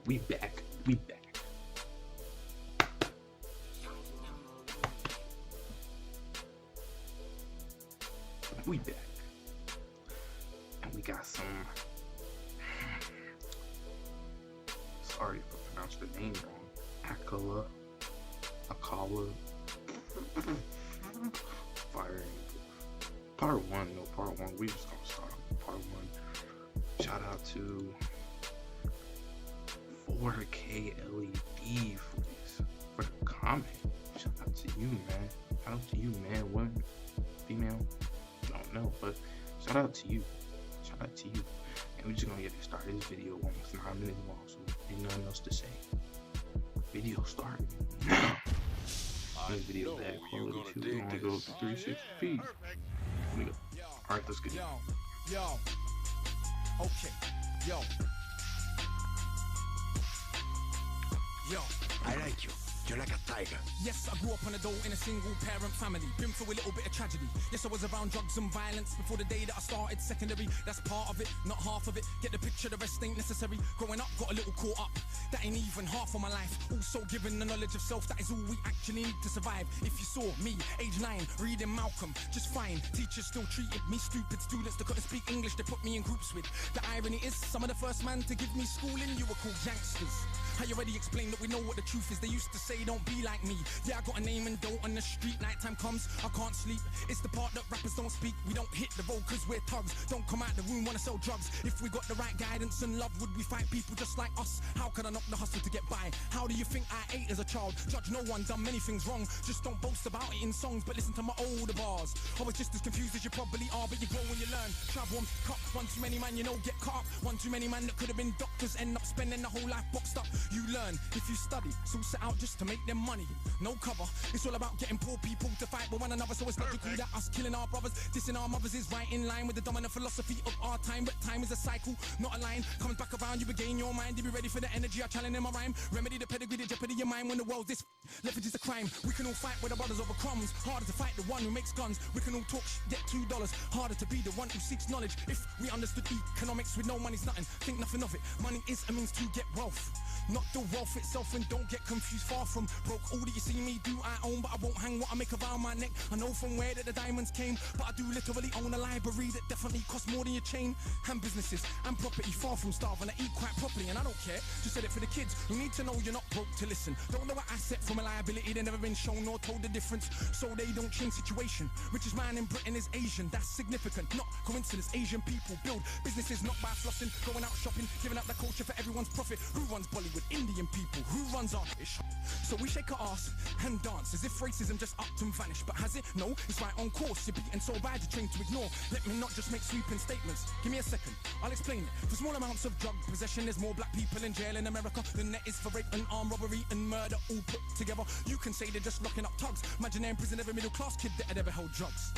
We back. We back. We back. And we got some. Sorry if I pronounced the name wrong. Akala. Fire. Part one. No, part one. We just gonna start on part one. Shout out to 4K LED for the comment. Shout out to you, man. Shout out to you, man. Woman, female, I don't know, but shout out to you. Shout out to you. And we're just gonna get started. This video almost 9 minutes long, so ain't nothing else to say. Video started now. This video bad quality too. We only go up to 360p. Alright, let's get it. Yo. Okay. Yo. I like you. You're like a tiger. Yes, I grew up on a dole in a single parent family. Been through a little bit of tragedy. Yes, I was around drugs and violence before the day that I started secondary. That's part of it, not half of it. Get the picture, the rest ain't necessary. Growing up, got a little caught up. That ain't even half of my life. Also given the knowledge of self, that is all we actually need to survive. If you saw me, age 9, reading Malcolm, just fine. Teachers still treated me stupid. Students that couldn't speak English, they put me in groups with. The irony is, some of the first man to give me schooling, you were called gangsters. I already explained that we know what the truth is. They used to say don't be like me. Yeah, I got a name and dough on the street. Nighttime comes, I can't sleep. It's the part that rappers don't speak. We don't hit the road cause we're thugs. Don't come out the room, wanna sell drugs. If we got the right guidance and love, would we fight people just like us? How could I knock the hustle to get by? How do you think I ate as a child? Judge no one, done many things wrong. Just don't boast about it in songs, but listen to my older bars. I was just as confused as you probably are, but you grow when you learn. Travel and cut, one too many man, you know, get caught up. One too many man that could have been doctors, end up spending the whole life boxed up. You learn if you study, so set out just to make them money. No cover, it's all about getting poor people to fight with one another. So it's logical that us killing our brothers, dissing our mothers is right in line with the dominant philosophy of our time. But time is a cycle, not a line. Comes back around, you regain your mind. You be ready for the energy I challenge in my rhyme. Remedy the pedigree, the jeopardy your mind. When the world's this leverage is a crime. We can all fight with our brothers over crumbs. Harder to fight the one who makes guns. We can all talk get $2. Harder to be the one who seeks knowledge. If we understood economics with no money's nothing, think nothing of it. Money is a means to get wealth, not the wealth itself. And don't get confused, far from broke. All that you see me do I own, but I won't hang what I make around my neck. I know from where that the diamonds came, but I do literally own a library that definitely costs more than your chain. And businesses and property, far from starving. I eat quite properly and I don't care. Just said it for the kids who need to know you're not broke to listen. Don't know what asset from a liability, they never been shown or told the difference, so they don't change situation. Richest man in Britain is Asian, that's significant, not coincidence. Asian people build businesses not by flossing, going out shopping, giving up their culture for everyone's profit. Who runs Bollywood? Indian people. Who runs our ish? So we shake our ass and dance as if racism just upped and vanished. But has it? No, it's right on course. You're beaten so bad you're trained to ignore. Let me not just make sweeping statements. Give me a second, I'll explain it. For small amounts of drug possession, there's more black people in jail in America than there is for rape and armed robbery and murder all put together. You can say they're just locking up thugs. Imagine they're in prison, every middle class kid that had ever held drugs.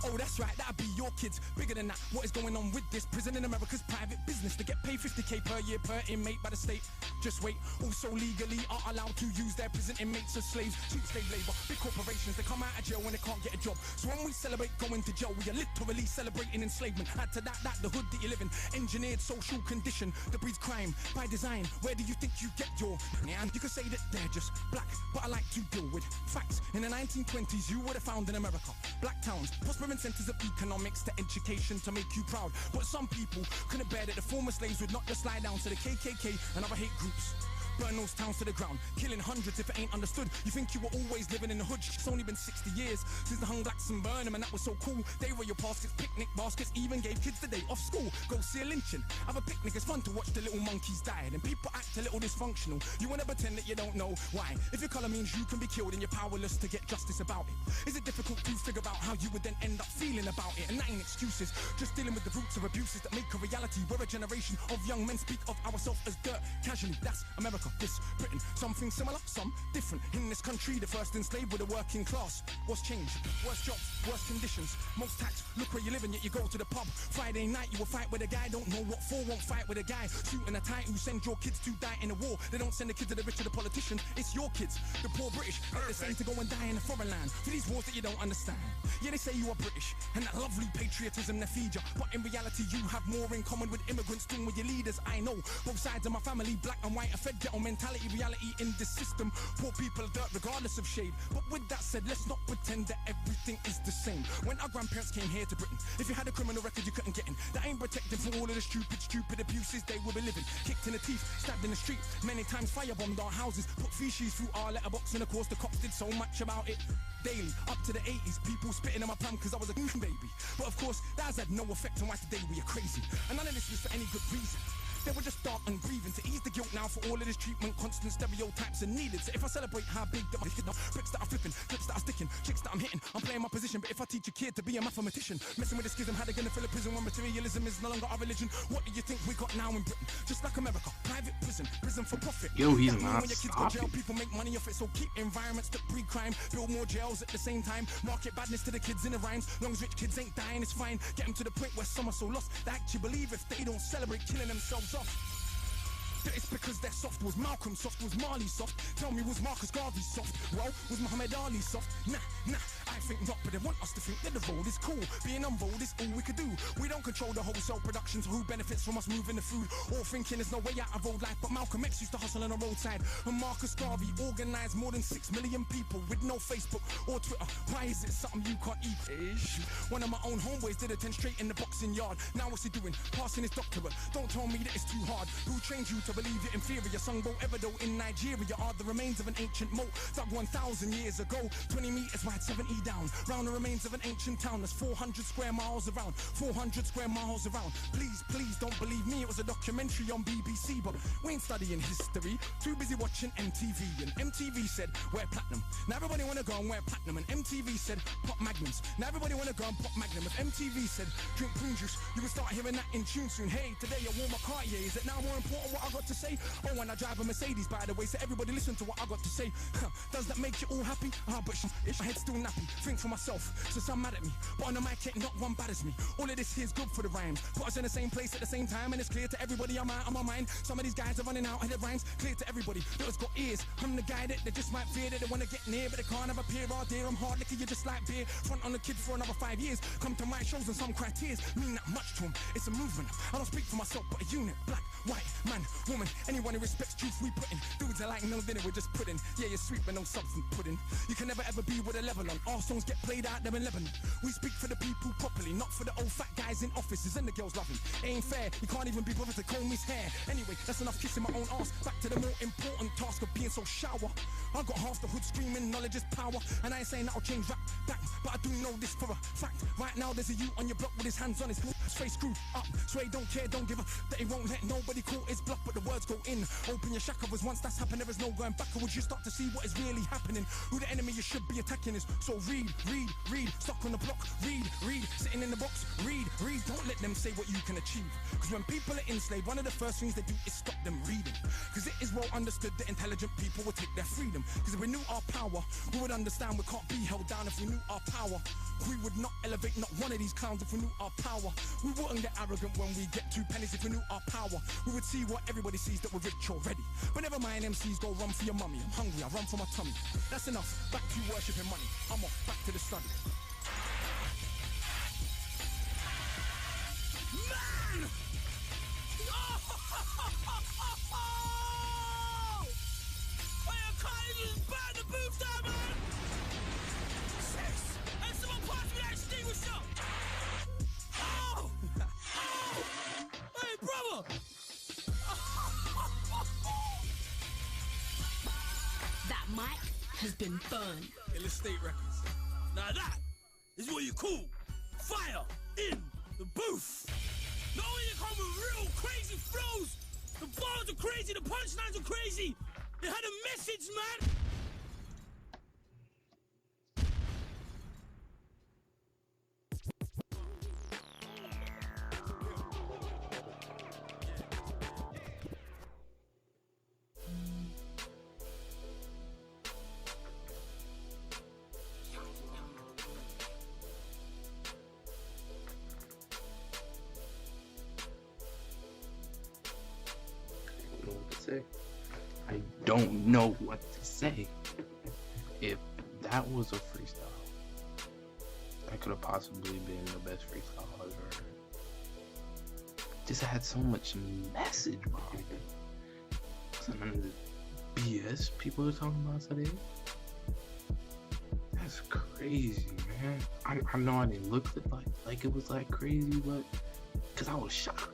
Oh, that's right, that'd be your kids. Bigger than that, what is going on with this? Prison in America's private business. They get paid 50k per year per inmate by the state. Just wait, also legally are allowed to use their prison inmates as slaves. Cheap slave labor, big corporations, they come out of jail when they can't get a job. So when we celebrate going to jail, we are literally celebrating enslavement. Add to that, the hood that you live in. Engineered social condition that breeds crime by design. Where do you think you get your... And you can say that they're just black, but I like to deal with facts. In the 1920s, you would have found in America black towns, prospering centers of economics to education to make you proud. But some people couldn't bear that the former slaves would not just slide down to the KKK and other hate groups. Burn those towns to the ground, killing hundreds if it ain't understood. You think you were always living in the hood? It's only been 60 years since the hung blacks and burned them, and that was so cool. They were your baskets, picnic baskets, even gave kids the day off school. Go see a lynching, have a picnic, it's fun to watch the little monkeys die. And people act a little dysfunctional. You wanna pretend that you don't know why. If your color means you can be killed and you're powerless to get justice about it, is it difficult to figure out how you would then end up feeling about it? And that ain't excuses, just dealing with the roots of abuses that make a reality. We're a generation of young men speak of ourselves as dirt casually. That's America. America, this Britain. Something similar, some different. In this country, the first enslaved were the working class. What's changed? Worse jobs, worse conditions, most tax. Look where you live and yet you go to the pub. Friday night you will fight with a guy, don't know what for, won't fight with a guy. Shooting a tie who send your kids to die in a war. They don't send the kids to the rich or the politicians, it's your kids, the poor British. They're the same to go and die in a foreign land for these wars that you don't understand. Yeah, they say you are British and that lovely patriotism they feed you, but in reality you have more in common with immigrants than with your leaders. I know both sides of my family, black and white, are fed ghetto mentality, reality in this system. Poor people are dirt regardless of shade. But with that said, let's not pretend that everything is the same. When our grandparents came here to Britain, if you had a criminal record you couldn't get in. That ain't protecting from all of the stupid abuses they will be living. Kicked in the teeth, stabbed in the street, many times firebombed our houses, put feces through our letterbox, and of course the cops did so much about it. Daily, up to the 80s, people spitting in my palm cause I was a baby. But of course, that has had no effect on why today we are crazy. And none of this was for any good reason. They were just dark and grieving to ease the guilt now for all of this treatment. Constant stereotypes are needed. So if I celebrate how big that my bricks that are flipping, clips that are sticking, chicks that I'm hitting, I'm playing my position. But if I teach a kid to be a mathematician, messing with the schism, how they gonna fill a prison when materialism is no longer our religion? What do you think we got now in Britain? Just like America, private prison, prison for profit. Yo, he's That mean not when your kids go to jail, stopping. people make money off it. So keep environments that breed crime, build more jails at the same time. Market badness to the kids in the rhymes. Long as rich kids ain't dying, it's fine. Get them to the point where some are so lost they actually believe if they don't celebrate killing themselves off. It's because they're soft. Was Malcolm soft? Was Marley soft? Tell me, was Marcus Garvey soft? Well, was Muhammad Ali soft? Nah, I think not, but they want us to think that the road is cool. Being on road is all we could do. We don't control the wholesale production, so who benefits from us moving the food? Or thinking there's no way out of road life, but Malcolm X used to hustle on the roadside. And Marcus Garvey organized more than 6 million people with no Facebook or Twitter. Why is it something you can't eat? One of my own homeboys did attend straight in the boxing yard. Now what's he doing? Passing his doctorate. Don't tell me that it's too hard. Who trained you to believe you're inferior? Sungbo Evido in Nigeria are the remains of an ancient moat dug 1,000 years ago, 20 meters wide, 70 down. Round the remains of an ancient town that's 400 square miles around. 400 square miles around. Please don't believe me, it was a documentary on BBC, but we ain't studying history. Too busy watching MTV, and MTV said wear platinum. Now everybody wanna go and wear platinum, and MTV said pop magnums. Now everybody wanna go and pop magnum. If MTV said drink prune juice, you can start hearing that in tune soon. Hey, today I wore my Cartier. Is it now more important what I got to say? Oh, and I drive a Mercedes, by the way, so everybody listen to what I got to say. Does that make you all happy? But my head's still nappy. Think for myself, so some mad at me, but on the mic ain't not one bad as me. All of this here's good for the rhymes. Put us in the same place at the same time, and it's clear to everybody I'm out of my mind. Some of these guys are running out of their rhymes. Clear to everybody that has got ears. I'm the guy that they just might fear, that they wanna get near, but they can't have a peer. Oh dear, I'm hard liquor, you just like beer. Front on the kid for another 5 years. Come to my shows and some criteria mean that much to them. It's a movement. I don't speak for myself, but a unit. Black, white, man, woman, anyone who respects truth we put in. Dudes are like no dinner, we're just pudding. Yeah, you're sweet but no substance pudding. You can never ever be with a level on. Our songs get played out there in Lebanon. We speak for the people properly, not for the old fat guys in offices and the girls loving. Ain't fair, you can't even be bothered to comb his hair. Anyway, that's enough kissing my own ass. Back to the more important task of being so shower. I got half the hood screaming knowledge is power, and I ain't saying that'll change rap back, but I do know this for a fact. Right now there's a youth on your block with his hands on his face screwed up, so he don't care, don't give a that he won't let nobody call his bluff, but the words go in. Open your chakras, once that's happened there is no going backwards. You start to see what is really happening, who the enemy you should be attacking is. So read, stuck on the block, read, sitting in the box, read, don't let them say what you can achieve, because when people are enslaved, one of the first things they do is stop them reading, because it is well understood that intelligent people will take their freedom, because if we knew our power, we would understand we can't be held down. If we knew our power, we would not elevate not one of these clowns. If we knew our power, we wouldn't get arrogant when we get 2 pennies. If we knew our power, we would see what everybody sees, that we're rich already. But never mind, MCs go run for your mummy. I'm hungry, I run for my tummy. That's enough, back to worshipping money. I'm off, back to the study. Man! I can't even burn the booth down, man! And someone pass me that extinguisher! Oh! Hey, brother! That mic has been burned. Illustrate Records. Now that is what you call fire in the booth. Not only you come with real crazy flows, the bars are crazy, the punchlines are crazy. They had a message, man. say. I don't know what to say. If that was a freestyle, that could have possibly been the best freestyle I've ever heard. Just had so much message behind it. So none of the BS people are talking about today. That's crazy, man. I know I didn't look at like it was like crazy, but because I was shocked.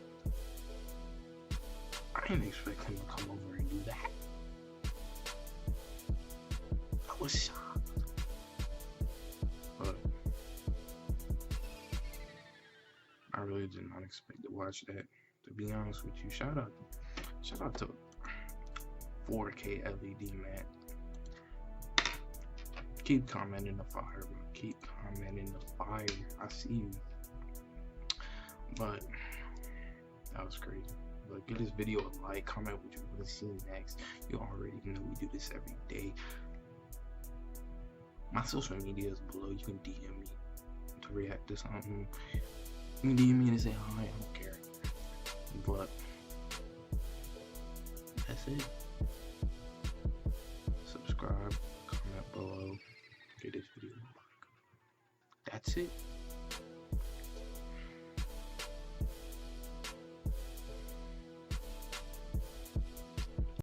I didn't expect him to come over and do that. I was shocked. But I really did not expect to watch that. To be honest with you, shout out to 4K LED, man. Keep commenting the fire, bro. Keep commenting the fire. I see you. But that was crazy. But give this video a like, comment what you want to see next. You already know we do this every day. My social media is below. You can DM me to react to something. You can DM me to say hi. I don't care. But that's it. Subscribe, comment below. Give this video a like. That's it.